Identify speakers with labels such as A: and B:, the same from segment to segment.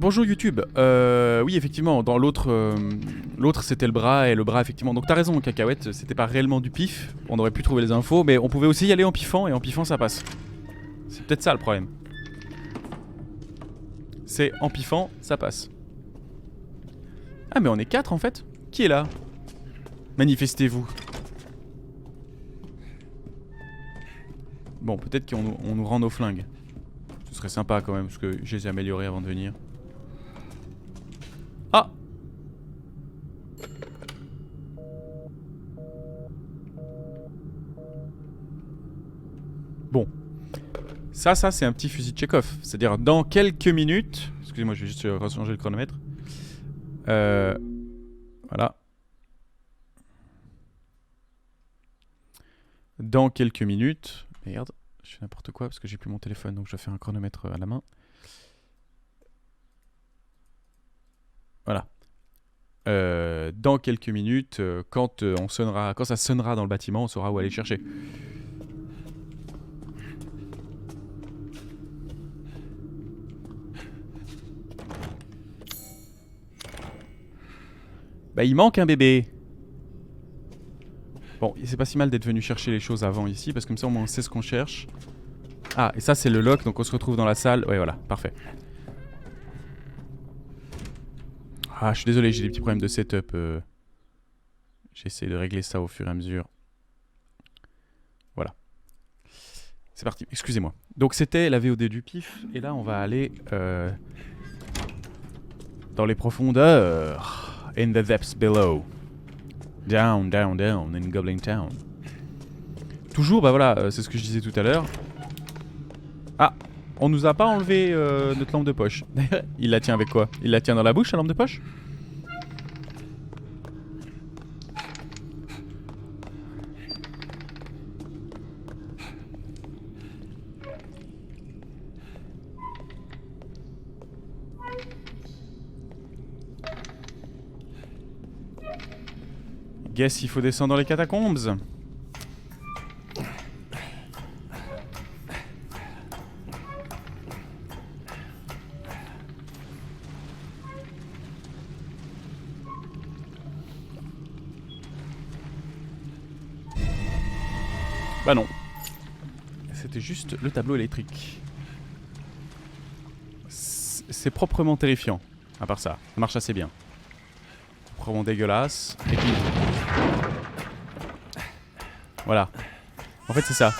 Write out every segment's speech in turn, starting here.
A: bonjour YouTube. Oui, effectivement, dans l'autre, l'autre c'était le bras et le bras effectivement. Donc t'as raison, Cacahuète, c'était pas réellement du pif. On aurait pu trouver les infos, mais on pouvait aussi y aller en pifant et en pifant ça passe. C'est peut-être ça le problème. C'est en pifant ça passe. Ah mais on est 4 en fait. Qui est là? Manifestez-vous. Bon, peut-être qu'on nous rend nos flingues. Ce serait sympa quand même, parce que je les ai améliorés avant de venir. Ah! Bon. Ça c'est un petit fusil de Chekhov. C'est-à-dire, dans quelques minutes... Excusez-moi, je vais juste changer le chronomètre. Voilà. Dans quelques minutes... Merde, je fais n'importe quoi parce que j'ai plus mon téléphone, donc je vais faire un chronomètre à la main. Voilà. Dans quelques minutes, quand ça sonnera dans le bâtiment, on saura où aller chercher. Bah il manque un bébé. Bon, c'est pas si mal d'être venu chercher les choses avant ici, parce que comme ça au moins on sait ce qu'on cherche. Ah, et ça c'est le lock, donc on se retrouve dans la salle. Ouais, voilà, parfait. Ah, je suis désolé, j'ai des petits problèmes de setup. J'essaie de régler ça au fur et à mesure. Voilà. C'est parti, excusez-moi. Donc c'était la VOD du pif, et là on va aller dans les profondeurs. In the depths below. Down, down, down, in Goblin Town. Toujours, bah voilà, c'est ce que je disais tout à l'heure. Ah, on nous a pas enlevé notre lampe de poche. Il la tient avec quoi? Il la tient dans la bouche, la lampe de poche? Guess il faut descendre dans les catacombes. Bah non. C'était juste le tableau électrique. C'est proprement terrifiant. À part ça, ça marche assez bien. Proprement dégueulasse. Et puis... Voilà. En fait c'est ça.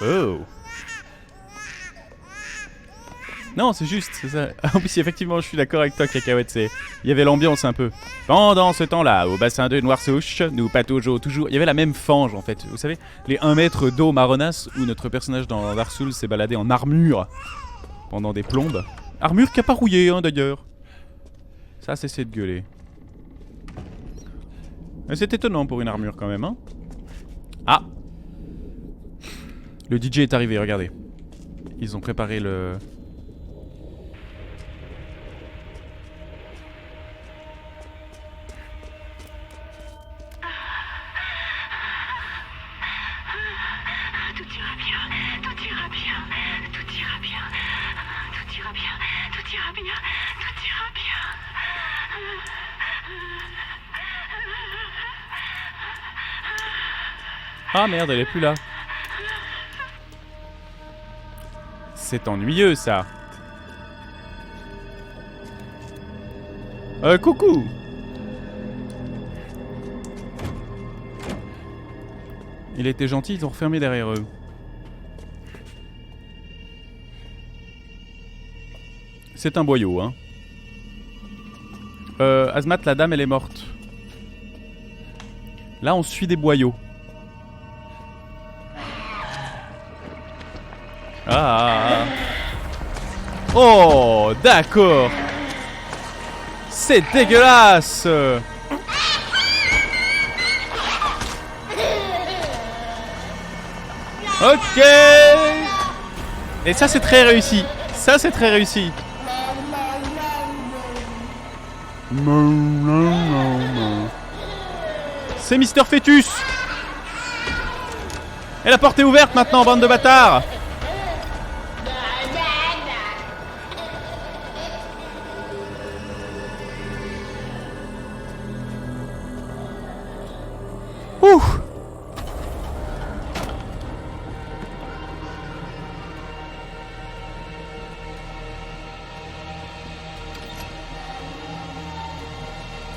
A: Oh. Non, c'est juste, c'est ça. En plus, effectivement, je suis d'accord avec toi, Cacahuète. Il y avait l'ambiance un peu. Pendant ce temps-là, au bassin de Noirsouche, nous pataugeons toujours. Il y avait la même fange, en fait. Vous savez, les 1 mètre d'eau marronasse où notre personnage dans Dark Souls s'est baladé en armure pendant des plombes. Armure qui a pas rouillé, hein, d'ailleurs. Ça, c'est de gueuler. Mais c'est étonnant pour une armure, quand même, hein. Ah! Le DJ est arrivé, regardez. Ils ont préparé le... Ah merde, elle est plus là. C'est ennuyeux ça. Coucou. Il était gentil, ils ont refermé derrière eux. C'est un boyau, hein. Azmat, la dame, elle est morte. Là, on suit des boyaux. Ah. Oh, d'accord. C'est dégueulasse. Ok. Et ça, c'est très réussi. Ça, c'est très réussi. C'est Mister Fœtus. Et la porte est ouverte maintenant, bande de bâtards. Ouh.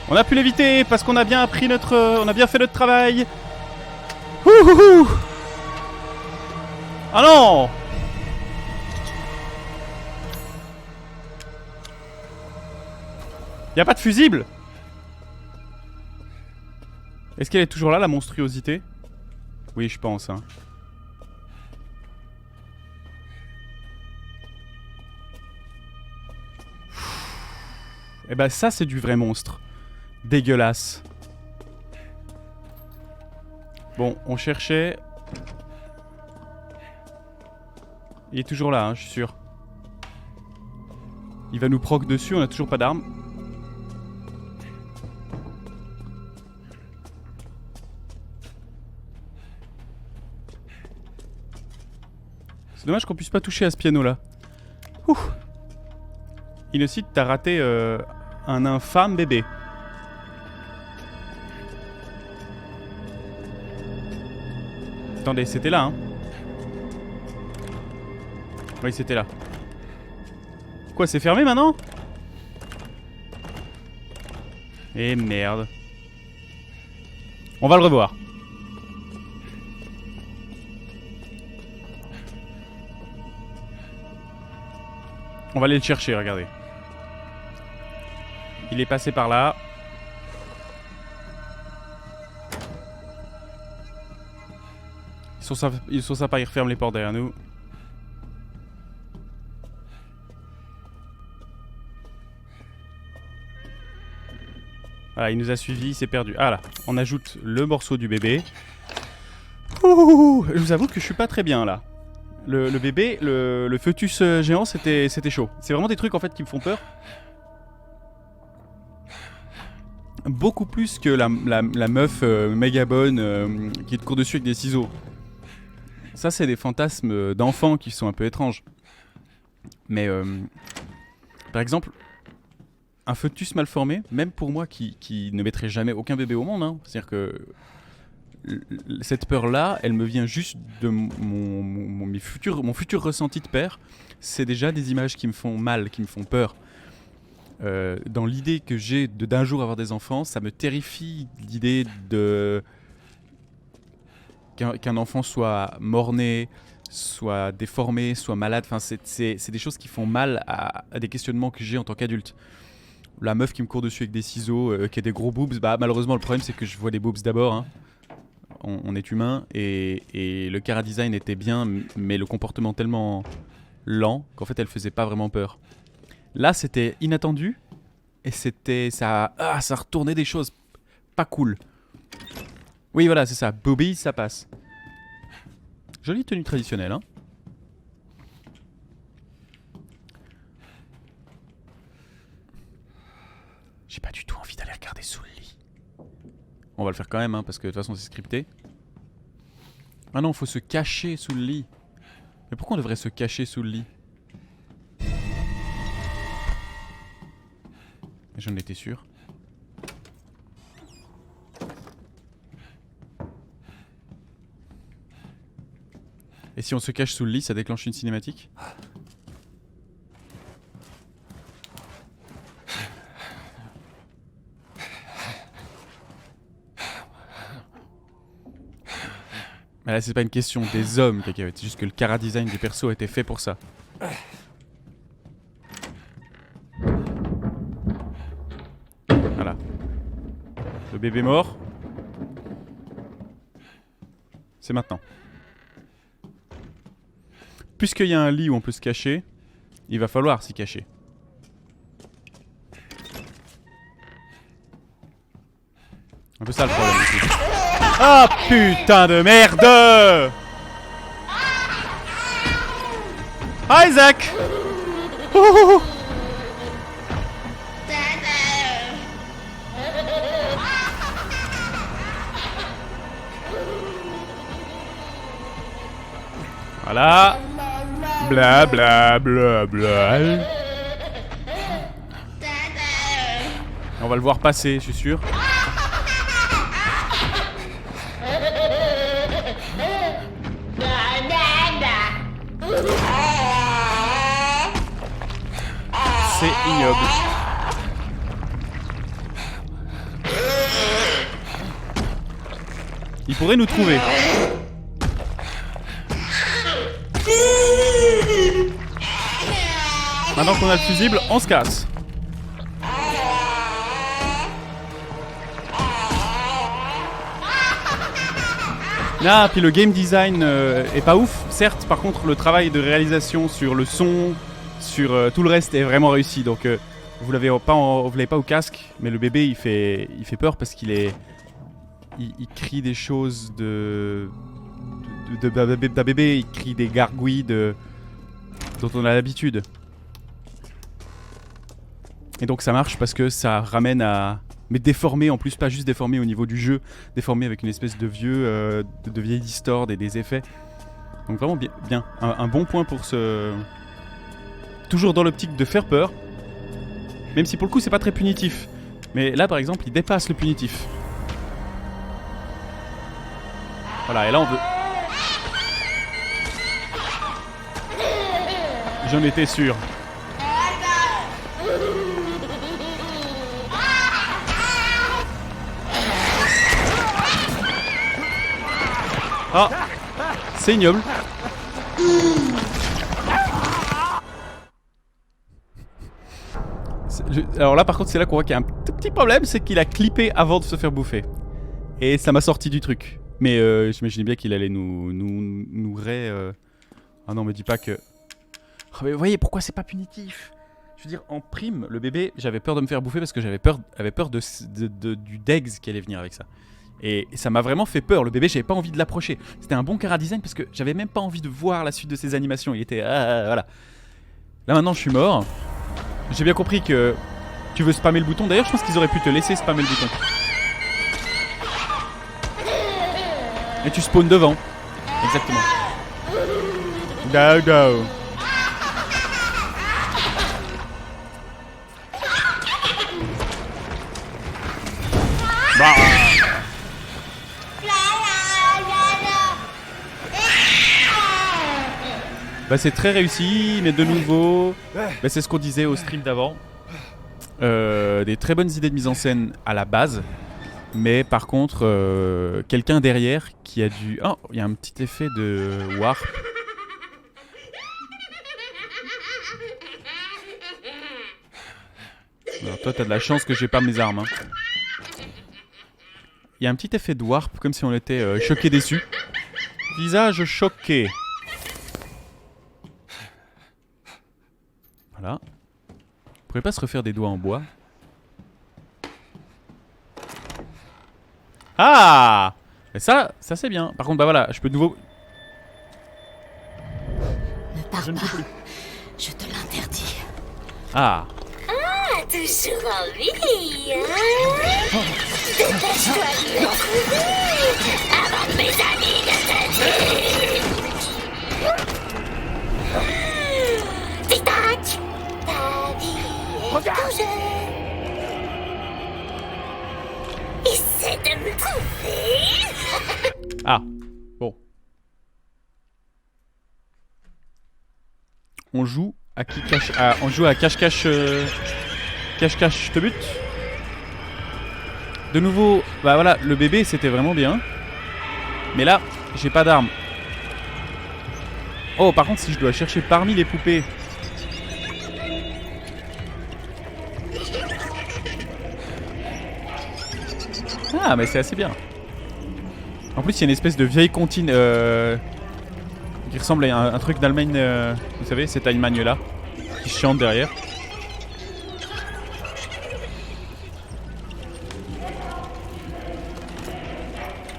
A: On a pu l'éviter parce qu'on a bien appris on a bien fait notre travail. Ouh, ouh, ouh. Ah non! Y'a pas de fusible? Est-ce qu'elle est toujours là, la monstruosité? Oui, je pense, hein. Et bah ça, c'est du vrai monstre. Dégueulasse. Bon, on cherchait... Il est toujours là, hein, je suis sûr. Il va nous proc dessus, on a toujours pas d'armes. C'est dommage qu'on puisse pas toucher à ce piano là. Ouh. Innocide, t'as raté un infâme bébé. Attendez, c'était là, hein. Oui, c'était là. Quoi, c'est fermé maintenant? Eh merde. On va le revoir. On va aller le chercher, regardez. Il est passé par là. Ils sont sympas, ils referment les portes derrière nous. Voilà, il nous a suivis, il s'est perdu. Ah là, on ajoute le morceau du bébé. Ouh, je vous avoue que je suis pas très bien là. Le bébé, le fœtus géant, c'était chaud. C'est vraiment des trucs en fait qui me font peur. Beaucoup plus que la meuf méga bonne qui te court dessus avec des ciseaux. Ça, c'est des fantasmes d'enfants qui sont un peu étranges. Mais, par exemple, un fœtus mal formé, même pour moi qui ne mettrait jamais aucun bébé au monde, hein, c'est-à-dire que cette peur-là, elle me vient juste de mon futur ressenti de père. C'est déjà des images qui me font mal, qui me font peur. Dans l'idée que j'ai d'un jour avoir des enfants, ça me terrifie l'idée de qu'un enfant soit mort-né, soit déformé, soit malade. Enfin, c'est des choses qui font mal à des questionnements que j'ai en tant qu'adulte. La meuf qui me court dessus avec des ciseaux, qui a des gros boobs, bah malheureusement le problème c'est que je vois des boobs d'abord, hein. On est humain et le chara design était bien, mais le comportement tellement lent qu'en fait elle faisait pas vraiment peur. Là c'était inattendu et ça retournait des choses pas cool. Oui voilà c'est ça, Bobby ça passe. Jolie tenue traditionnelle, hein. J'ai pas du tout envie d'aller regarder sous le lit. On va le faire quand même, hein, parce que de toute façon c'est scripté. Ah non, faut se cacher sous le lit. Mais pourquoi on devrait se cacher sous le lit? J'en étais sûr. Et si on se cache sous le lit, ça déclenche une cinématique? Mais là, c'est pas une question des hommes, Cacahuète. C'est juste que le chara design du perso a été fait pour ça. Voilà. Le bébé mort. C'est maintenant. Puisqu'il y a un lit où on peut se cacher, il va falloir s'y cacher. Un peu ça le problème ici. Ah putain de merde! Ah Isaac! Oh. Voilà. Bla bla bla bla. On va le voir passer, je suis sûr. C'est ignoble. Il pourrait nous trouver. Maintenant qu'on a le fusible, on se casse. Ah, puis le game design est pas ouf, certes. Par contre, le travail de réalisation sur le son, sur tout le reste est vraiment réussi. Donc, vous l'avez pas au casque, mais le bébé il fait peur parce qu'il est, il crie des choses d'un bébé, il crie des gargouilles dont on a l'habitude. Et donc ça marche parce que ça ramène à... Mais déformé en plus, pas juste déformé au niveau du jeu, déformé avec une espèce de vieux, de vieille distord et des effets. Donc vraiment bien. Un bon point pour ce... Toujours dans l'optique de faire peur. Même si pour le coup c'est pas très punitif. Mais là par exemple il dépasse le punitif. Voilà, et là on veut... J'en étais sûr. Ah, c'est ignoble. Alors là par contre c'est là qu'on voit qu'il y a un tout petit problème, c'est qu'il a clippé avant de se faire bouffer. Et ça m'a sorti du truc. Mais j'imaginais bien qu'il allait nous Ah non, me dis pas que... Oh, mais vous voyez pourquoi c'est pas punitif. Je veux dire, en prime, le bébé, j'avais peur de me faire bouffer parce que j'avais peur du Degs qui allait venir avec ça. Et ça m'a vraiment fait peur, le bébé, j'avais pas envie de l'approcher. C'était un bon chara-design parce que j'avais même pas envie de voir la suite de ses animations. Il était... voilà. Là maintenant je suis mort. J'ai bien compris que tu veux spammer le bouton. D'ailleurs je pense qu'ils auraient pu te laisser spammer le bouton. Et tu spawns devant. Exactement. Go go. Bah. Bah c'est très réussi, mais de nouveau, bah, c'est ce qu'on disait au stream d'avant. Des très bonnes idées de mise en scène à la base, mais par contre, quelqu'un derrière qui a dû... Oh, il y a un petit effet de warp. Alors toi t'as de la chance que j'ai pas mes armes. Hein. Il y a un petit effet de warp, comme si on était choqué déçu. Visage choqué. Voilà. Vous pourriez pas se refaire des doigts en bois? Ah! Et ça c'est bien. Par contre, bah voilà, je peux de nouveau...
B: Ne pars
A: Je ne peux
B: pas.
A: plus.
B: Je te l'interdis.
A: Ah!
C: Ah, toujours envie, hein? Dépêche-toi de me trouver avant que mes amis ne te tuent. Tic-tac, ta vie est ton jeu. Essaie de me trouver.
A: Ah! Bon. On joue à qui cache... on joue à cache-cache... Cache-cache te bute. De nouveau, bah voilà, le bébé c'était vraiment bien. Mais là, j'ai pas d'arme. Oh, par contre, si je dois chercher parmi les poupées... Ah, mais c'est assez bien. En plus, il y a une espèce de vieille comptine qui ressemble à un truc d'Allemagne, vous savez, cette Allemagne-là, qui chante derrière.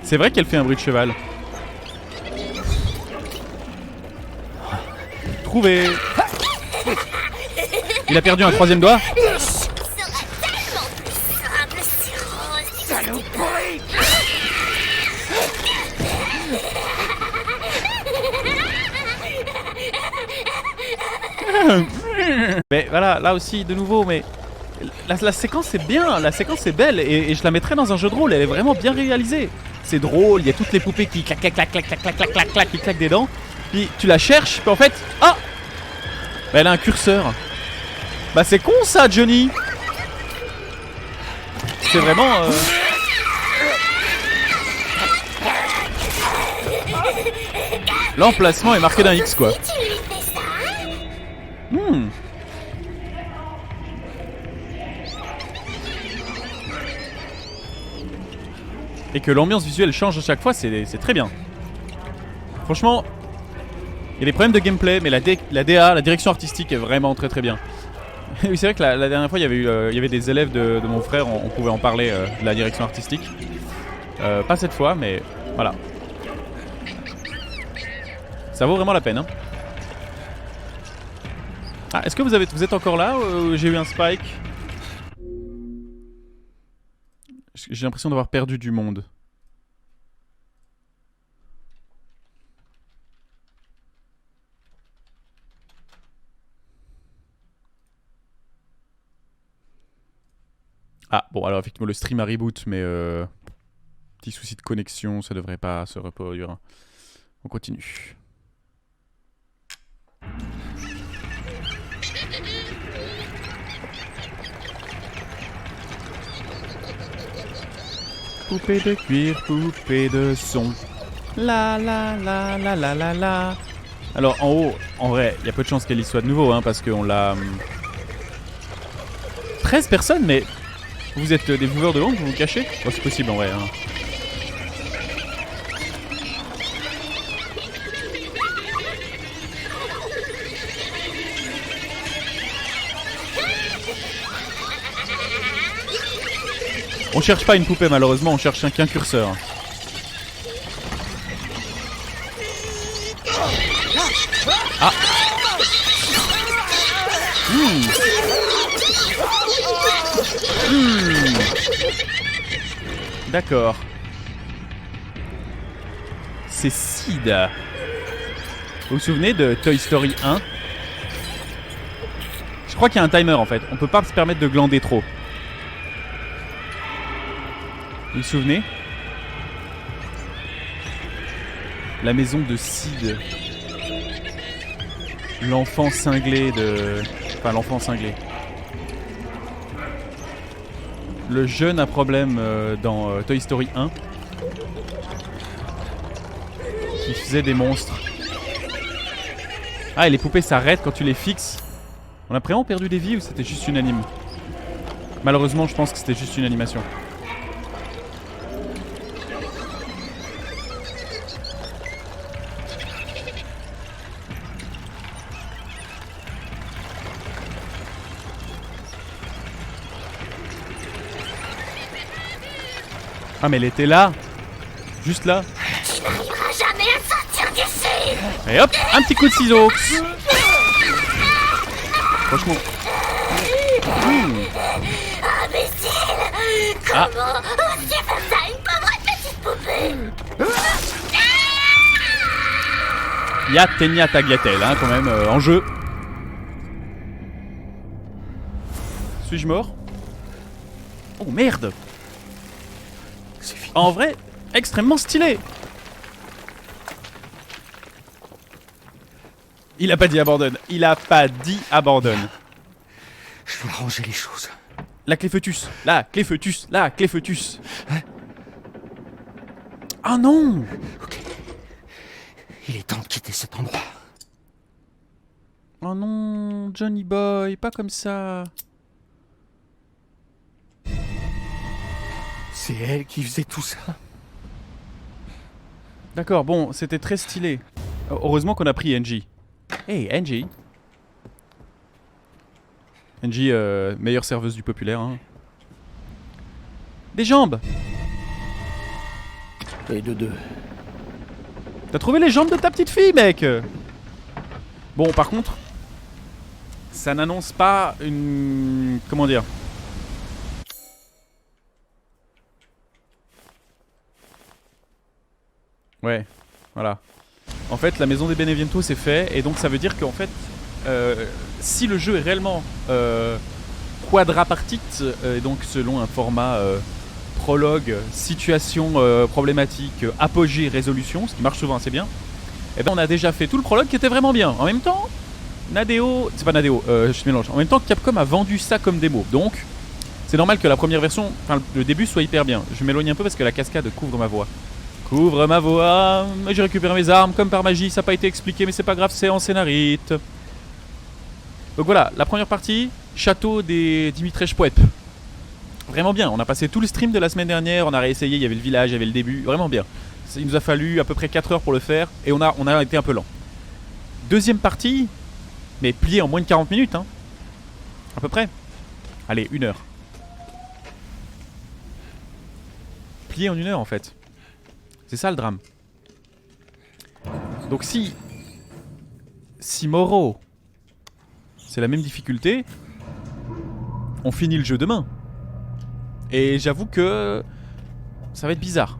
A: C'est vrai qu'elle fait un bruit de cheval. Trouvé. Il a perdu un troisième doigt.
C: Le chou sera tellement plus simple si Rose n'existait pas.
A: Mais voilà, là aussi, de nouveau, mais... La séquence est bien, la séquence est belle et je la mettrais dans un jeu de rôle, elle est vraiment bien réalisée. C'est drôle, il y a toutes les poupées qui clac clac clac clac clac clac clac clac clac qui claquent des dents. Puis tu la cherches, puis en fait, ah, bah, elle a un curseur. Bah c'est con ça, Johnny. C'est vraiment... L'emplacement est marqué d'un X quoi. Et que l'ambiance visuelle change à chaque fois, c'est très bien. Franchement, il y a des problèmes de gameplay, mais la DA, la direction artistique est vraiment très très bien. Oui, c'est vrai que la dernière fois, il y avait des élèves de mon frère, on pouvait en parler de la direction artistique. Pas cette fois, mais voilà. Ça vaut vraiment la peine. Hein. Ah, est-ce que vous êtes encore là ou j'ai eu un spike? J'ai l'impression d'avoir perdu du monde. Ah, bon, alors effectivement, le stream a reboot, mais petit souci de connexion, ça devrait pas se reproduire. On continue. Poupée de cuir, poupée de son. La la la la la la la. Alors en haut, en vrai, il y a peu de chances qu'elle y soit de nouveau, hein, parce qu'on l'a... 13 personnes, mais... Vous êtes des viewers de long, vous vous cachez? Oh, c'est possible en vrai. Hein. On cherche pas une poupée malheureusement, on cherche qu'un curseur. Ah. D'accord. C'est Sid. Vous vous souvenez de Toy Story 1? Je crois qu'il y a un timer en fait. On peut pas se permettre de glander trop. Vous vous souvenez? La maison de Sid. L'enfant cinglé de... Enfin, l'enfant cinglé. Le jeune à problème dans Toy Story 1. Qui faisait des monstres. Ah, et les poupées s'arrêtent quand tu les fixes. On a vraiment perdu des vies ou c'était juste une anime? Malheureusement, je pense que c'était juste une animation. Ah mais elle était là. Juste là.
C: Tu n'arriveras jamais à sortir d'ici.
A: Et hop, un petit coup de ciseaux. Franchement.
C: Imbécile. Comment oses-tu faire ça à une pauvre petite poupée?
A: Il y a Tenya Tagliatelle hein, quand même en jeu. Suis-je mort? Oh merde. En vrai, extrêmement stylé. Il a pas dit abandonne. Il a pas dit abandonne.
D: Je dois ranger les choses.
A: La clé foetus. La clé foetus. La clé foetus.
D: Hein?
A: Ah non.
D: Ok. Il est temps de quitter cet endroit.
A: Oh non, Johnny Boy, pas comme ça.
D: C'est elle qui faisait tout ça.
A: D'accord, bon, c'était très stylé. Heureusement qu'on a pris Angie. Hey, Angie. Angie, meilleure serveuse du populaire. Hein. Des jambes.
D: Et de deux.
A: T'as trouvé les jambes de ta petite fille, mec. Bon, par contre, ça n'annonce pas une... Comment dire? Ouais, voilà. En fait, la maison des Beneviento c'est fait, et donc ça veut dire qu'en fait, si le jeu est réellement quadrapartite, et donc selon un format prologue, situation problématique, apogée, résolution, ce qui marche souvent assez bien, et ben on a déjà fait tout le prologue qui était vraiment bien. En même temps, Nadeo, c'est pas Nadeo, je mélange. En même temps, Capcom a vendu ça comme démo, donc c'est normal que la première version, enfin le début soit hyper bien. Je m'éloigne un peu parce que la cascade couvre ma voix. Couvre ma voix, j'ai récupéré mes armes comme par magie, ça n'a pas été expliqué mais c'est pas grave, c'est en scénarite. Donc voilà, la première partie, château des Dimitrej Poep. Vraiment bien, on a passé tout le stream de la semaine dernière, on a réessayé, il y avait le village, il y avait le début, vraiment bien. Il nous a fallu à peu près 4 heures pour le faire et on a été un peu lent. Deuxième partie, mais pliée en moins de 40 minutes, hein. À peu près. Allez, 1 heure. Pliée en 1 heure en fait. C'est ça le drame. Donc si Moro, c'est la même difficulté, on finit le jeu demain. Et j'avoue que ça va être bizarre.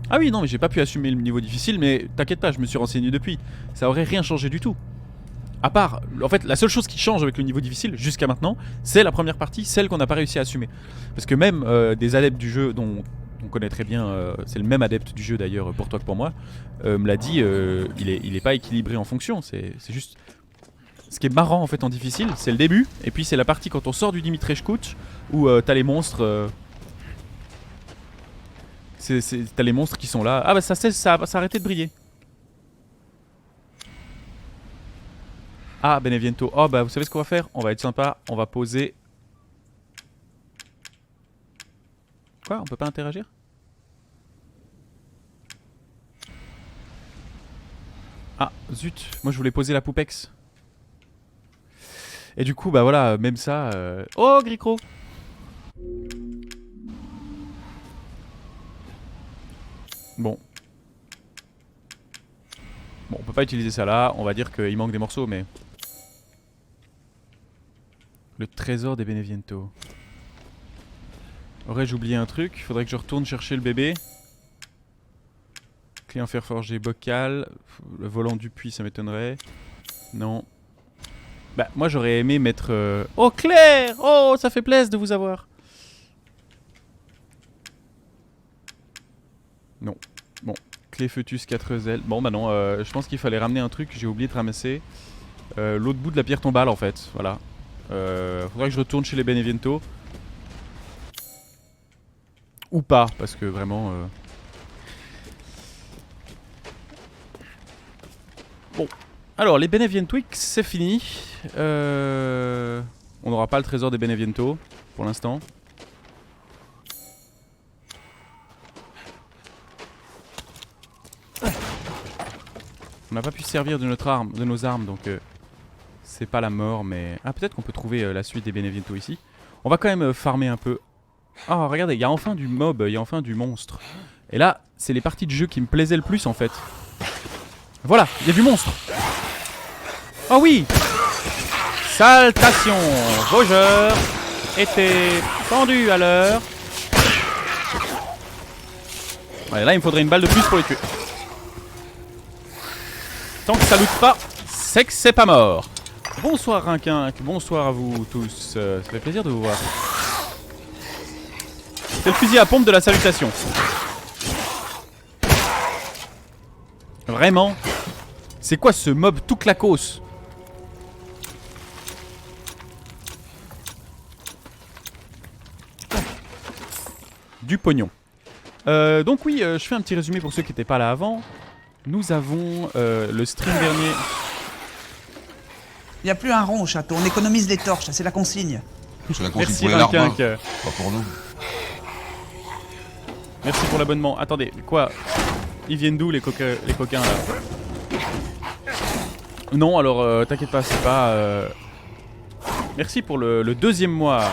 A: Ah oui, non, mais j'ai pas pu assumer le niveau difficile, mais t'inquiète pas, je me suis renseigné depuis. Ça aurait rien changé du tout. À part, en fait, la seule chose qui change avec le niveau difficile jusqu'à maintenant, c'est la première partie, celle qu'on n'a pas réussi à assumer. Parce que même des adeptes du jeu, dont on connaît très bien, c'est le même adepte du jeu d'ailleurs pour toi que pour moi, me l'a dit, il est pas équilibré en fonction, c'est juste... Ce qui est marrant en fait en difficile, c'est le début, et puis c'est la partie quand on sort du Dimitrej Kuch, où t'as les monstres... t'as les monstres qui sont là. Ah bah ça a arrêté de briller. Ah Beneviento. Oh bah vous savez ce qu'on va faire? On va être sympa, on va poser... Quoi? On peut pas interagir? Ah zut, moi je voulais poser la poupex. Et du coup bah voilà, même ça... Oh Gricro. Bon, on peut pas utiliser ça là, on va dire qu'il manque des morceaux, mais... Le trésor des Beneviento. Aurais-je oublié un truc? Faudrait que je retourne chercher le bébé. Clé en fer forgé, bocal. Le volant du puits, ça m'étonnerait. Non. Bah, moi j'aurais aimé mettre... Oh Claire! Oh, ça fait plaisir de vous avoir. Non. Bon. Clé Foetus 4 ailes. Bon bah non, je pense qu'il fallait ramener un truc que j'ai oublié de ramasser. L'autre bout de la pierre tombale en fait. Voilà. Faudrait que je retourne chez les Beneviento. Ou pas, parce que vraiment... Bon. Alors, les Beneviento X, c'est fini. On n'aura pas le trésor des Beneviento pour l'instant. On n'a pas pu se servir de nos armes, donc c'est pas la mort, mais... Ah, peut-être qu'on peut trouver la suite des Beneviento ici. On va quand même farmer un peu. Oh, regardez, il y a enfin du mob, il y a enfin du monstre. Et là, c'est les parties de jeu qui me plaisaient le plus, en fait. Voilà, il y a du monstre. Oh oui! Saltation! Vosgeur était pendu à l'heure. Ouais, là, il me faudrait une balle de plus pour les tuer. Tant que ça loot pas, c'est que c'est pas mort. Bonsoir Rinquin, bonsoir à vous tous. Ça fait plaisir de vous voir. C'est le fusil à pompe de la salutation. Vraiment? C'est quoi ce mob tout clacos? Du pognon. Donc oui, je fais un petit résumé pour ceux qui n'étaient pas là avant. Nous avons le stream dernier.
E: Il n'y a plus un rond au château, on économise les torches, c'est la consigne.
F: C'est la consigne
A: Merci
F: pour les larbins,
A: Rinquin.
F: pas pour nous.
A: Merci pour l'abonnement. Attendez, quoi? Ils viennent d'où les coquins là? Non, alors t'inquiète pas, c'est pas... Merci pour le deuxième mois.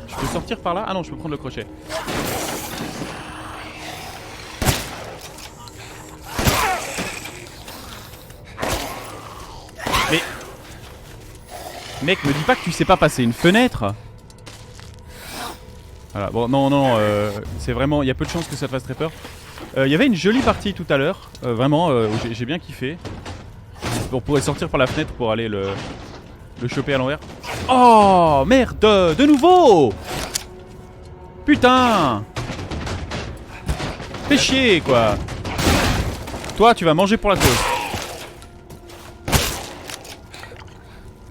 A: Je peux sortir par là? Ah non, je peux prendre le crochet. Mais... Mec, me dis pas que tu sais pas passer une fenêtre. Voilà, bon, non, c'est vraiment... Il y a peu de chances que ça te fasse très peur. Il y avait une jolie partie tout à l'heure, vraiment, j'ai bien kiffé. On pourrait sortir par la fenêtre pour aller le choper à l'envers. Oh merde, de nouveau. Putain. Fais chier quoi. Toi tu vas manger pour la cause.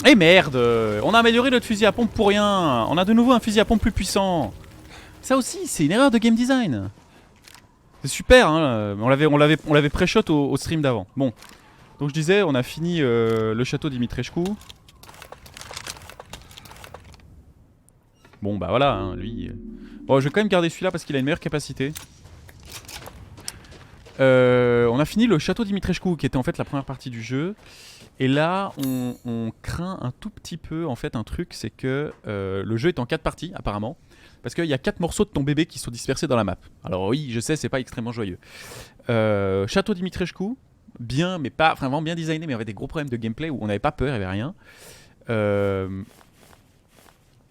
A: Eh merde, on a amélioré notre fusil à pompe pour rien. On a de nouveau un fusil à pompe plus puissant. Ça aussi c'est une erreur de game design. C'est super hein, on l'avait pré-shot au stream d'avant. Bon, donc je disais on a fini le château Dimitrescu. Bon bah voilà, hein, lui... Bon je vais quand même garder celui-là parce qu'il a une meilleure capacité. On a fini le château Dimitrescu qui était en fait la première partie du jeu. Et là on craint un tout petit peu en fait un truc, c'est que le jeu est en 4 parties apparemment. Parce qu'il y a 4 morceaux de ton bébé qui sont dispersés dans la map. Alors oui je sais c'est pas extrêmement joyeux. Château Dimitrescu, bien mais pas vraiment bien designé, mais il y avait des gros problèmes de gameplay où on n'avait pas peur, il n'y avait rien.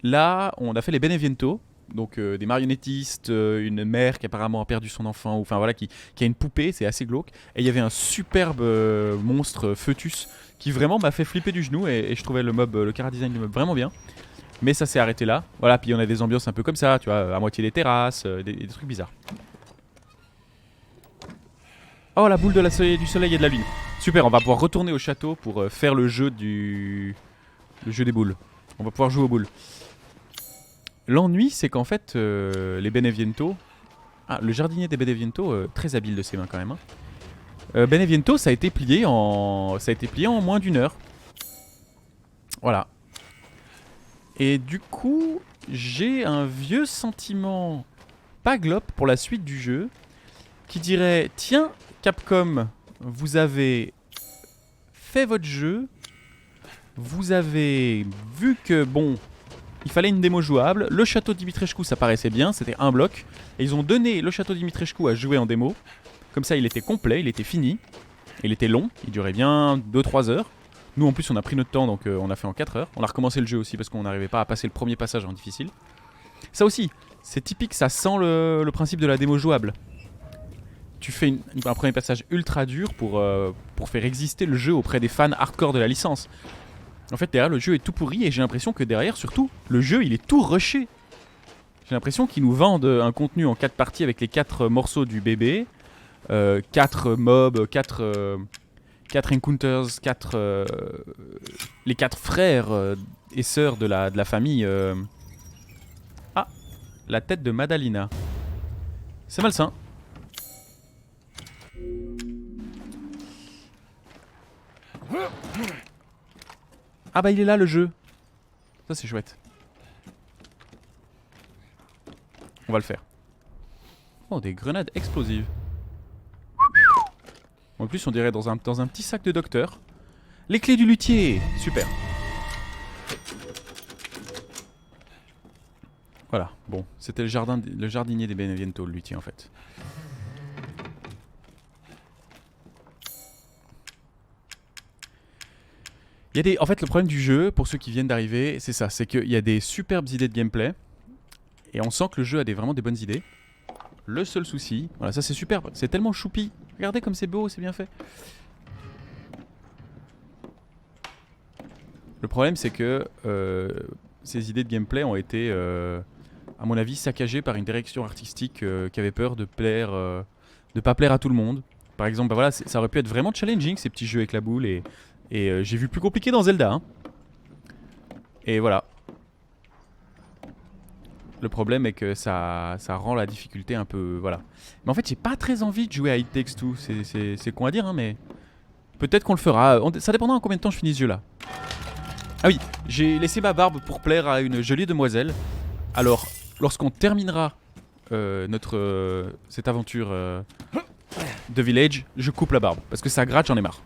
A: Là, on a fait les Beneviento, donc des marionnettistes, une mère qui apparemment a perdu son enfant, enfin voilà, qui a une poupée, c'est assez glauque. Et il y avait un superbe monstre Foetus qui vraiment m'a fait flipper du genou et je trouvais le chara-design du mob vraiment bien. Mais ça s'est arrêté là. Voilà, puis on a des ambiances un peu comme ça, tu vois, à moitié des terrasses, des trucs bizarres. Oh, la boule de du soleil et de la lune. Super, on va pouvoir retourner au château pour faire le jeu des boules. On va pouvoir jouer aux boules. L'ennui, c'est qu'en fait, les Beneviento... Ah, le jardinier des Beneviento, très habile de ses mains quand même. Hein. Beneviento, ça a été plié en moins d'1 heure. Voilà. Et du coup, j'ai un vieux sentiment pas glop pour la suite du jeu, qui dirait, tiens, Capcom, vous avez fait votre jeu, vous avez vu que, bon... Il fallait une démo jouable, le château Dimitrescu ça paraissait bien, c'était un bloc. Et ils ont donné le château Dimitrescu à jouer en démo. Comme ça il était complet, il était fini. Il était long, il durait bien 2-3 heures. Nous en plus on a pris notre temps donc on a fait en 4 heures. On a recommencé le jeu aussi parce qu'on n'arrivait pas à passer le premier passage en difficile. Ça aussi, c'est typique, ça sent le principe de la démo jouable. Tu fais un premier passage ultra dur pour faire exister le jeu auprès des fans hardcore de la licence. En fait derrière le jeu est tout pourri et j'ai l'impression que derrière surtout le jeu il est tout rushé. J'ai l'impression qu'ils nous vendent un contenu en 4 parties avec les 4 morceaux du bébé, 4 mobs, 4 encounters, les 4 frères et sœurs de la famille. Ah, la tête de Madalina. C'est malsain. Ah bah il est là le jeu. Ça c'est chouette. On va le faire. Oh des grenades explosives. En plus on dirait dans un petit sac de docteur. Les clés du luthier. Super. Voilà, bon, c'était le jardinier des Beneviento, le luthier en fait. En fait, le problème du jeu, pour ceux qui viennent d'arriver, c'est ça, c'est qu'il y a des superbes idées de gameplay, et on sent que le jeu a vraiment des bonnes idées. Le seul souci, voilà, ça c'est superbe, c'est tellement choupi. Regardez comme c'est beau, c'est bien fait. Le problème, c'est que ces idées de gameplay ont été, à mon avis, saccagées par une direction artistique qui avait peur de pas plaire à tout le monde. Par exemple, bah voilà, ça aurait pu être vraiment challenging ces petits jeux avec la boule et j'ai vu plus compliqué dans Zelda. Hein. Et voilà. Le problème est que ça rend la difficulté un peu... Voilà. Mais en fait, j'ai pas très envie de jouer à It Takes Two. C'est con à dire, hein, mais... Peut-être qu'on le fera. Ça dépendra en combien de temps je finis ce jeu-là. Ah oui, j'ai laissé ma barbe pour plaire à une jolie demoiselle. Alors, lorsqu'on terminera cette aventure de Village, je coupe la barbe. Parce que ça gratte, j'en ai marre.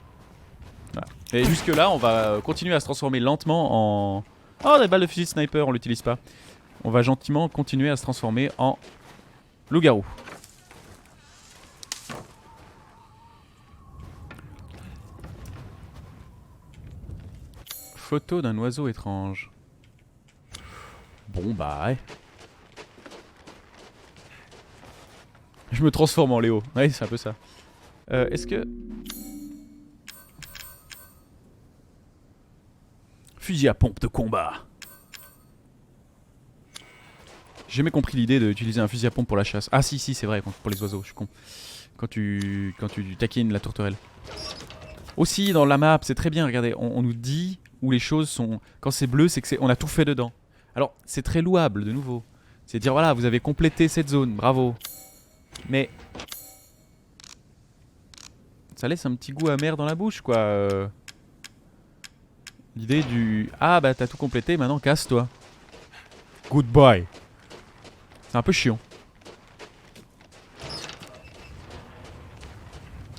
A: Voilà. Et jusque là on va continuer à se transformer lentement en... Oh des balles de fusil de sniper on l'utilise pas. On va gentiment continuer à se transformer en loup-garou. Photo d'un oiseau étrange. Bon bah ouais. Je me transforme en Léo. Ouais, c'est un peu ça. Est-ce que... Fusil à pompe de combat. J'ai jamais compris l'idée d'utiliser un fusil à pompe pour la chasse. Ah si, c'est vrai, pour les oiseaux, je suis con. Quand tu taquines la tourterelle. Aussi, dans la map, c'est très bien, regardez, on nous dit où les choses sont... Quand c'est bleu, c'est que on a tout fait dedans. Alors, c'est très louable, de nouveau. C'est dire, voilà, vous avez complété cette zone, bravo. Mais... ça laisse un petit goût amer dans la bouche, quoi. L'idée du... ah, bah, t'as tout complété, maintenant, casse-toi. Goodbye. C'est un peu chiant.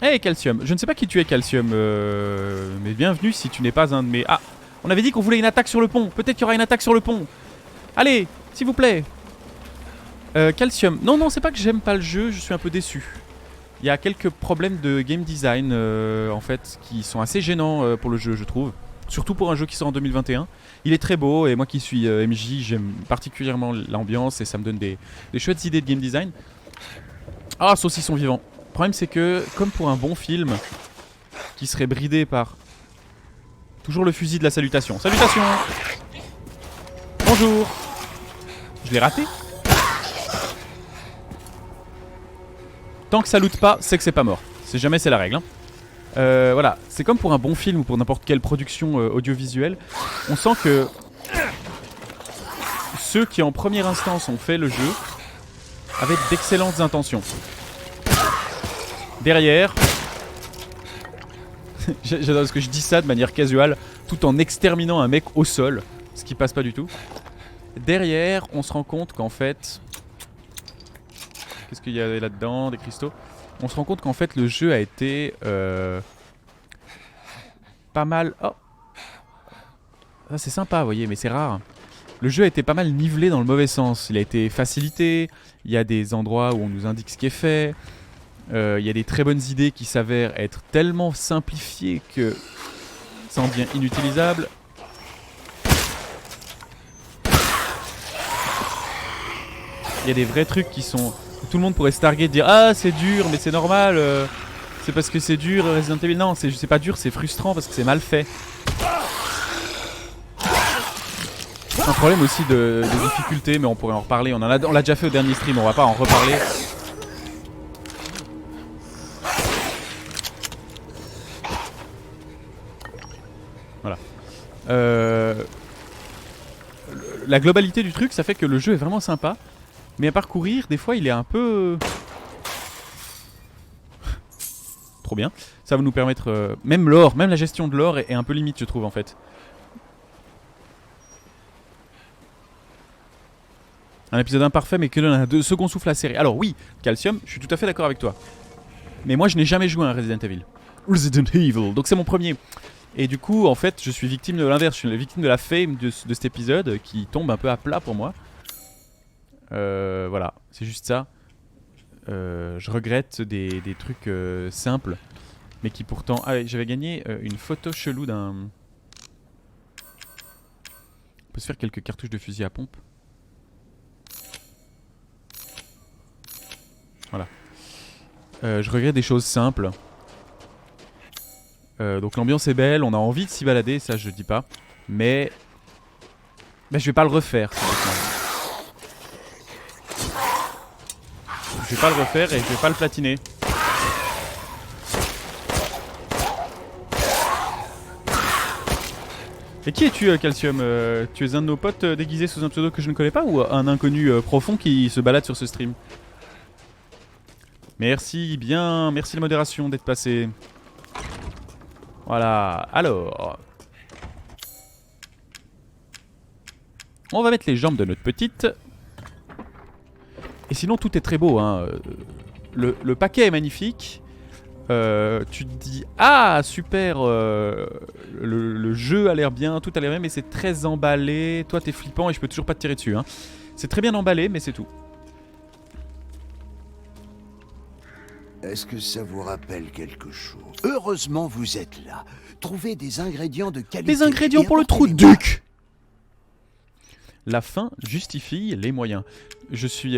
A: Hey Calcium, je ne sais pas qui tu es Calcium, mais bienvenue si tu n'es pas un de mes... Ah, on avait dit qu'on voulait une attaque sur le pont, peut-être qu'il y aura une attaque sur le pont. Allez, s'il vous plaît. Calcium, non, c'est pas que j'aime pas le jeu, je suis un peu déçu. Il y a quelques problèmes de game design, en fait, qui sont assez gênants pour le jeu, je trouve. Surtout pour un jeu qui sort en 2021. Il est très beau et moi qui suis MJ, j'aime particulièrement l'ambiance et ça me donne des chouettes idées de game design. Ah, saucisson vivant. Le problème c'est que, comme pour un bon film, qui serait bridé par toujours le fusil de la salutation. Salutation. Bonjour. Je l'ai raté. Tant que ça loot pas, c'est que c'est pas mort. C'est jamais c'est la règle. Hein. Voilà, c'est comme pour un bon film ou pour n'importe quelle production audiovisuelle. On sent que ceux qui en première instance ont fait le jeu avaient d'excellentes intentions. Derrière, j'adore parce que je dis ça de manière casuale, tout en exterminant un mec au sol, ce qui passe pas du tout. Derrière, on se rend compte qu'en fait... Qu'est-ce qu'il y a là-dedans? Des cristaux. On se rend compte qu'en fait le jeu a été pas mal... Oh, ça c'est sympa, vous voyez, mais c'est rare. Le jeu a été pas mal nivelé dans le mauvais sens. Il a été facilité, il y a des endroits où on nous indique ce qui est fait. Il y a des très bonnes idées qui s'avèrent être tellement simplifiées que ça en devient inutilisable. Il y a des vrais trucs qui sont... Tout le monde pourrait se targuer de dire ah c'est dur mais c'est normal, c'est parce que c'est dur Resident Evil. Non, c'est pas dur, c'est frustrant parce que c'est mal fait. Un problème aussi de difficulté, mais on pourrait en reparler. On l'a déjà fait au dernier stream, on va pas en reparler. Voilà. La globalité du truc, ça fait que le jeu est vraiment sympa. Mais à parcourir, des fois, il est un peu... Trop bien. Ça va nous permettre... même l'or, même la gestion de l'or est un peu limite, je trouve, en fait. Un épisode imparfait, mais que donne un second souffle à la série. Alors oui, Calcium, je suis tout à fait d'accord avec toi. Mais moi, je n'ai jamais joué à un Resident Evil. Resident Evil, donc c'est mon premier. Et du coup, en fait, je suis victime de l'inverse. Je suis victime de la fame de cet épisode qui tombe un peu à plat pour moi. Voilà, c'est juste ça. Je regrette des trucs simples, mais qui pourtant... Ah, j'avais gagné une photo chelou d'un... On peut se faire quelques cartouches de fusil à pompe. Voilà. Je regrette des choses simples. Donc l'ambiance est belle, on a envie de s'y balader, ça je dis pas. Mais... je vais pas le refaire. Je vais pas le refaire et je vais pas le platiner. Et qui es-tu, Calcium? Tu es un de nos potes déguisé sous un pseudo que je ne connais pas ou un inconnu profond qui se balade sur ce stream? Merci, bien, merci la modération d'être passé. Voilà, alors... On va mettre les jambes de notre petite... Et sinon tout est très beau hein. Le paquet est magnifique. Tu te dis ah super, le jeu a l'air bien, tout a l'air bien, mais c'est très emballé. Toi t'es flippant et je peux toujours pas te tirer dessus hein. C'est très bien emballé mais c'est tout.
F: Est-ce que ça vous rappelle quelque chose? Heureusement vous êtes là. Trouvez des ingrédients de qualité.
A: Des ingrédients pour le trou de duc. La fin justifie les moyens. Je suis...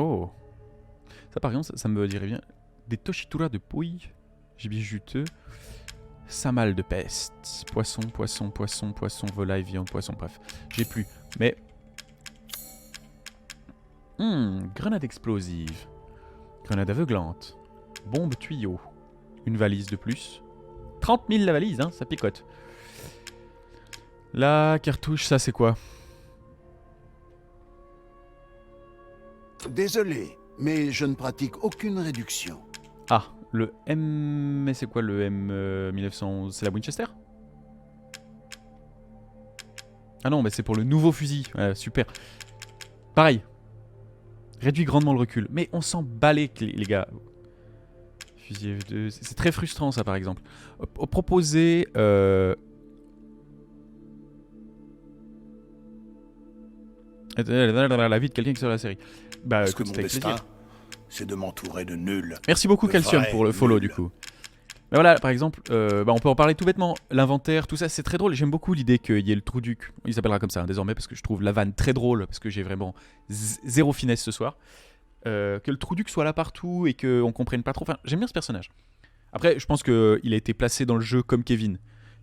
A: Oh. Ça par exemple, ça me dirait bien. Des toshitura de pouille. Gibier juteux. Samal de peste. Poisson, poisson, poisson, poisson, volaille, viande, poisson, bref. J'ai plus. Mais... grenade explosive. Grenade aveuglante. Bombe tuyau. Une valise de plus. 30 000 la valise, hein, ça picote. La cartouche, ça c'est quoi?
F: Désolé, mais je ne pratique aucune réduction.
A: Ah, le M... Mais c'est quoi le M 1911? C'est la Winchester? Ah non, mais c'est pour le nouveau fusil. Super. Pareil. Réduit grandement le recul. Mais on s'en bat les gars. Fusil F2... C'est très frustrant ça par exemple. Proposer... La vie de quelqu'un qui sort de la série. Bah,
G: Parce que
A: écoute,
G: mon
A: c'était avec
G: destin,
A: plaisir.
G: c'est de m'entourer de nuls.
A: Merci beaucoup
G: De
A: Calcium
G: vrais
A: pour le follow
G: nuls.
A: du coup. Mais voilà, par exemple, on peut en parler tout bêtement. L'inventaire, tout ça, c'est très drôle. J'aime beaucoup l'idée qu'il y ait le trou duc. Il s'appellera comme ça hein, désormais parce que je trouve la vanne très drôle parce que j'ai vraiment zéro finesse ce soir. Que le trou duc soit là partout et qu'on comprenne pas trop. Enfin, j'aime bien ce personnage. Après, je pense qu'il a été placé dans le jeu comme Kevin.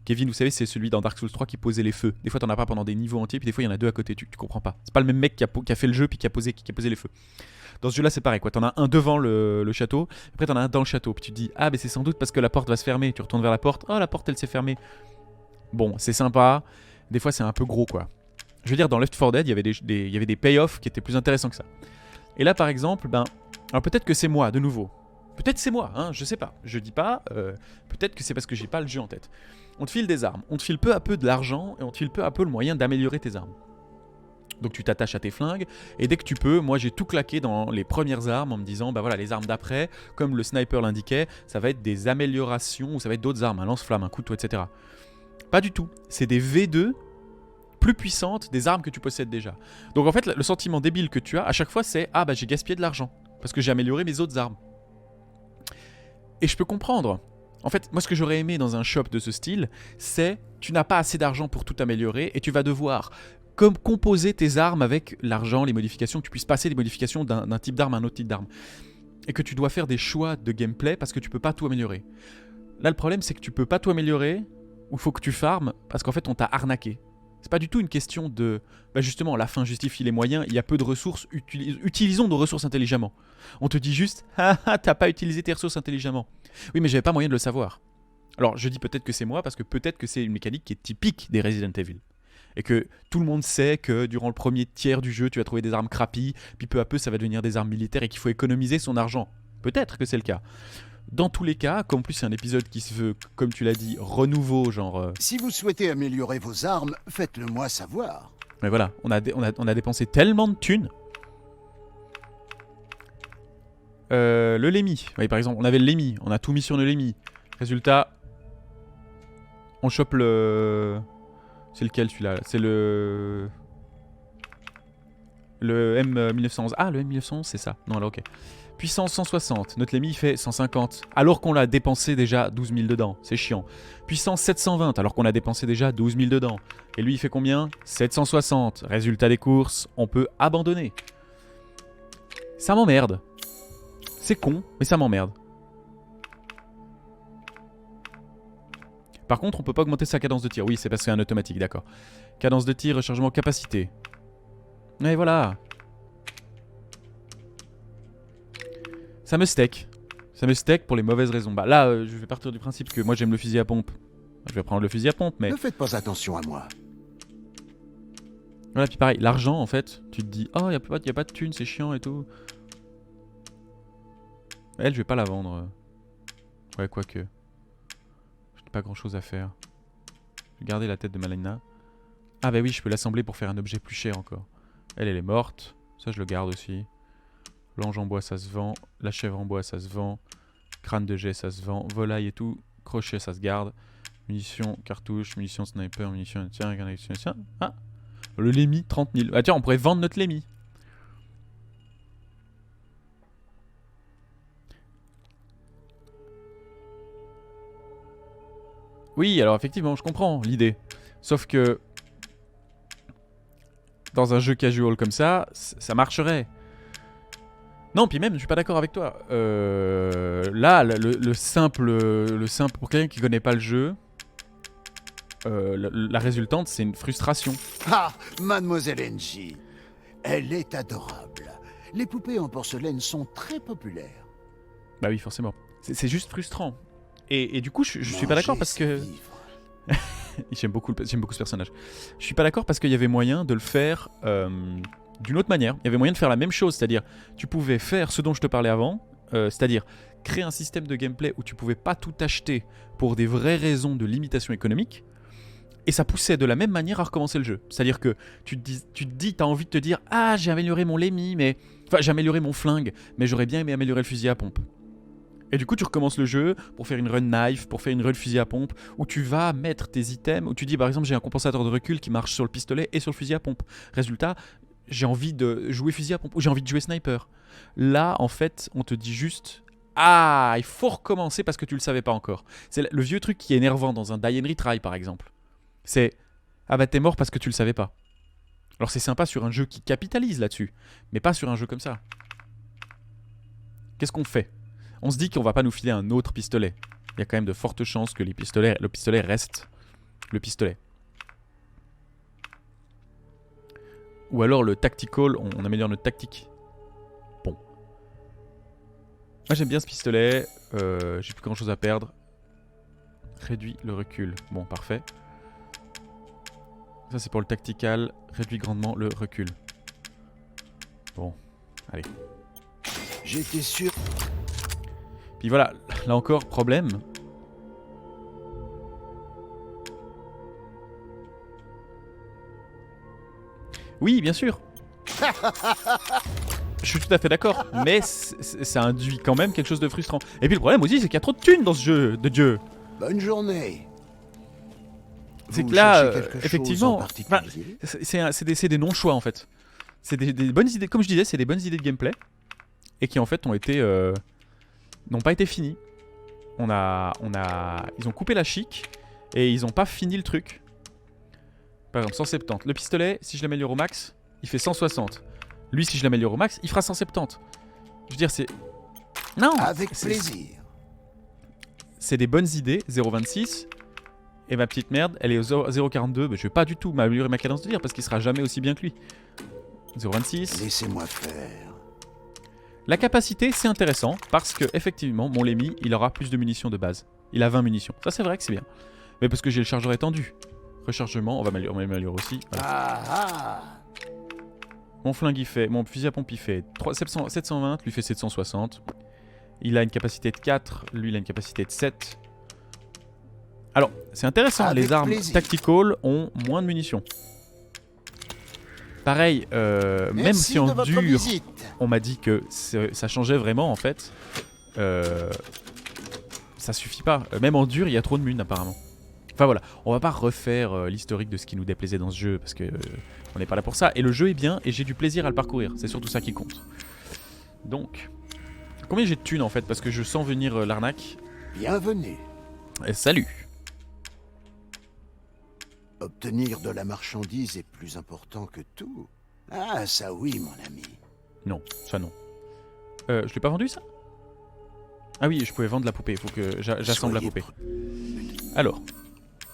A: Kevin, vous savez, c'est celui dans Dark Souls 3 qui posait les feux. Des fois, t'en as pas pendant des niveaux entiers, puis des fois, il y en a deux à côté. Tu comprends pas. C'est pas le même mec qui a fait le jeu puis qui a posé les feux. Dans ce jeu-là, c'est pareil, quoi. T'en as un devant le château, après t'en as un dans le château. Puis tu te dis, ah, mais c'est sans doute parce que la porte va se fermer. Tu retournes vers la porte, oh, la porte, elle s'est fermée. Bon, c'est sympa. Des fois, c'est un peu gros, quoi. Je veux dire, dans Left 4 Dead, il y avait des payoffs qui étaient plus intéressants que ça. Et là, par exemple, alors peut-être que c'est moi, de nouveau. Peut-être c'est moi, hein, je sais pas. Je dis pas. Peut-être que c'est parce que j'ai pas le jeu en tête. On te file des armes, on te file peu à peu de l'argent et on te file peu à peu le moyen d'améliorer tes armes. Donc tu t'attaches à tes flingues et dès que tu peux, moi j'ai tout claqué dans les premières armes en me disant bah voilà les armes d'après, comme le sniper l'indiquait, ça va être des améliorations ou ça va être d'autres armes, un lance-flamme, un couteau, etc. Pas du tout, c'est des V2 plus puissantes des armes que tu possèdes déjà. Donc en fait le sentiment débile que tu as à chaque fois c'est ah bah j'ai gaspillé de l'argent parce que j'ai amélioré mes autres armes. Et je peux comprendre. En fait, moi ce que j'aurais aimé dans un shop de ce style, c'est tu n'as pas assez d'argent pour tout améliorer et tu vas devoir composer tes armes avec l'argent, les modifications, que tu puisses passer des modifications d'un type d'arme à un autre type d'arme. Et que tu dois faire des choix de gameplay parce que tu peux pas tout améliorer. Là le problème c'est que tu peux pas tout améliorer ou il faut que tu farmes parce qu'en fait on t'a arnaqué. C'est pas du tout une question de... Bah justement, la fin justifie les moyens, il y a peu de ressources, utilisons nos ressources intelligemment. On te dit juste, ah ah, t'as pas utilisé tes ressources intelligemment. Oui, mais j'avais pas moyen de le savoir. Alors, je dis peut-être que c'est moi, parce que peut-être que c'est une mécanique qui est typique des Resident Evil. Et que tout le monde sait que durant le premier tiers du jeu, tu vas trouver des armes crappy, puis peu à peu, ça va devenir des armes militaires et qu'il faut économiser son argent. Peut-être que c'est le cas. Dans tous les cas, comme en plus c'est un épisode qui se veut, comme tu l'as dit, renouveau, genre...
F: Si vous souhaitez améliorer vos armes, faites-le moi savoir.
A: Mais voilà, on a dépensé tellement de thunes. Le Lemmy. Oui, par exemple, on avait le Lemmy. On a tout mis sur le Lemmy. Résultat, on chope le... C'est lequel celui-là? C'est le... Le M1911. Ah, le M1911, c'est ça. Non, là, ok. Puissance 160. Notre Lemmy, il fait 150. Alors qu'on l'a dépensé déjà 12 000 dedans. C'est chiant. Puissance 720. Alors qu'on a dépensé déjà 12 000 dedans. Et lui, il fait combien? 760. Résultat des courses, on peut abandonner. Ça m'emmerde. C'est con, mais ça m'emmerde. Par contre, on peut pas augmenter sa cadence de tir. Oui, c'est parce que c'est un automatique, d'accord. Cadence de tir, rechargement, capacité. Et voilà. Ça me steak. Ça me steak pour les mauvaises raisons. Bah là, je vais partir du principe que moi j'aime le fusil à pompe. Je vais prendre le fusil à pompe, mais...
F: Ne faites pas attention à moi.
A: Voilà, puis pareil, l'argent en fait, tu te dis, oh, y a pas de thunes, c'est chiant et tout. Elle, je vais pas la vendre. Ouais, quoique. J'ai pas grand chose à faire. Je vais garder la tête de Malena. Ah bah oui, je peux l'assembler pour faire un objet plus cher encore. Elle est morte. Ça, je le garde aussi. L'ange en bois, ça se vend. La chèvre en bois, ça se vend. Crâne de jet, ça se vend. Volaille et tout. Crochet, ça se garde. Munitions, cartouches, munitions sniper, munitions... Tiens, regardez, tiens. Ah, le Lemmy, 30 000. Ah tiens, on pourrait vendre notre Lemmy. Oui, alors effectivement, je comprends l'idée. Sauf que... Dans un jeu casual comme ça, ça marcherait. Non, puis même, je suis pas d'accord avec toi. Là, le simple, pour quelqu'un qui connaît pas le jeu, la résultante, c'est une frustration.
F: Ah, Mademoiselle Angie, elle est adorable. Les poupées en porcelaine sont très populaires.
A: Bah oui, forcément. C'est juste frustrant. Et du coup, je suis pas d'accord parce que... J'aime beaucoup ce personnage. Je suis pas d'accord parce qu'il y avait moyen de le faire d'une autre manière. Il y avait moyen de faire la même chose, c'est-à-dire tu pouvais faire ce dont je te parlais avant, c'est-à-dire créer un système de gameplay où tu pouvais pas tout acheter pour des vraies raisons de limitation économique, et ça poussait de la même manière à recommencer le jeu. C'est-à-dire que tu te dis, t'as envie de te dire « Ah, j'ai amélioré mon Lemmy, mais... Enfin, j'ai amélioré mon flingue, mais j'aurais bien aimé améliorer le fusil à pompe. » Et du coup, tu recommences le jeu pour faire une run knife, pour faire une run fusil à pompe, où tu vas mettre tes items, où tu dis par exemple j'ai un compensateur de recul qui marche sur le pistolet et sur le fusil à pompe. Résultat, j'ai envie de jouer fusil à pompe ou j'ai envie de jouer sniper. Là, en fait, on te dit juste ah, il faut recommencer parce que tu le savais pas encore. C'est le vieux truc qui est énervant dans un Die and Retry par exemple. C'est ah bah t'es mort parce que tu le savais pas. Alors c'est sympa sur un jeu qui capitalise là-dessus, mais pas sur un jeu comme ça. Qu'est-ce qu'on fait ? On se dit qu'on va pas nous filer un autre pistolet. Il y a quand même de fortes chances que le pistolet reste le pistolet. Ou alors le tactical, on améliore notre tactique. Bon. Moi j'aime bien ce pistolet, j'ai plus grand chose à perdre. Réduit le recul. Bon, parfait. Ça c'est pour le tactical, réduit grandement le recul. Bon, allez.
F: J'étais sûr...
A: Puis voilà, là encore, problème. Oui, bien sûr. Je suis tout à fait d'accord, mais ça induit quand même quelque chose de frustrant. Et puis le problème aussi, c'est qu'il y a trop de thunes dans ce jeu de Dieu.
F: Bonne journée.
A: C'est
F: Vous
A: que là,
F: cherchez quelque chose
A: effectivement,
F: en particulier
A: c'est des non-choix en fait. C'est des bonnes idées, comme je disais, c'est des bonnes idées de gameplay. Et qui en fait ont été... n'ont pas été finis. Ils ont coupé la chic et ils ont pas fini le truc. Par exemple 170. Le pistolet, si je l'améliore au max, il fait 160. Lui, si je l'améliore au max, il fera 170. Je veux dire, c'est... Non.
F: Avec plaisir.
A: C'est des bonnes idées, 0,26. Et ma petite merde, elle est au 0,42. Mais je vais pas du tout m'améliorer ma cadence de tir parce qu'il sera jamais aussi bien que lui. 0,26.
F: Laissez-moi faire.
A: La capacité, c'est intéressant parce que effectivement, mon Lemmy, il aura plus de munitions de base. Il a 20 munitions. Ça, c'est vrai que c'est bien. Mais parce que j'ai le chargeur étendu. Rechargement, on va m'améliorer aussi. Voilà.
F: Ah ah.
A: Mon flingue, il fait... Mon fusil à pompe, il fait 720, lui fait 760. Il a une capacité de 4, lui, il a une capacité de 7. Alors, c'est intéressant.
F: Avec
A: les armes
F: plaisir.
A: tactical ont moins de munitions. Pareil, même
F: Merci
A: si en
F: de votre
A: dur...
F: visite.
A: On m'a dit que ça changeait vraiment en fait. Ça suffit pas. Même en dur, il y a trop de mun apparemment. Enfin voilà, on va pas refaire l'historique de ce qui nous déplaisait dans ce jeu parce que on n'est pas là pour ça. Et le jeu est bien et j'ai du plaisir à le parcourir. C'est surtout ça qui compte. Donc, combien j'ai de thunes en fait parce que je sens venir l'arnaque.
F: Bienvenue.
A: Salut.
F: Obtenir de la marchandise est plus important que tout. Ah, ça oui, mon ami.
A: Non, ça non. Je l'ai pas vendu ça? Ah oui, je pouvais vendre la poupée. Il faut que j'assemble la poupée. Alors.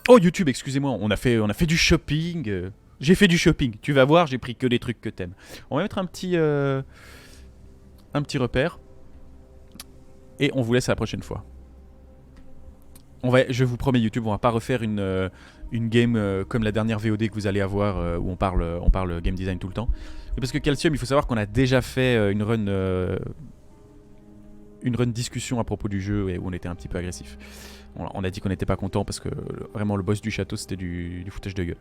A: Oh YouTube, excusez-moi, on a fait du shopping. J'ai fait du shopping. Tu vas voir, j'ai pris que des trucs que t'aimes. On va mettre un petit repère. Et on vous laisse à la prochaine fois. Je vous promets YouTube, on va pas refaire une game comme la dernière VOD que vous allez avoir où on parle game design tout le temps. Mais parce que Calcium, il faut savoir qu'on a déjà fait une run discussion à propos du jeu et où on était un petit peu agressif. On a dit qu'on n'était pas content parce que vraiment le boss du château c'était du foutage de gueule.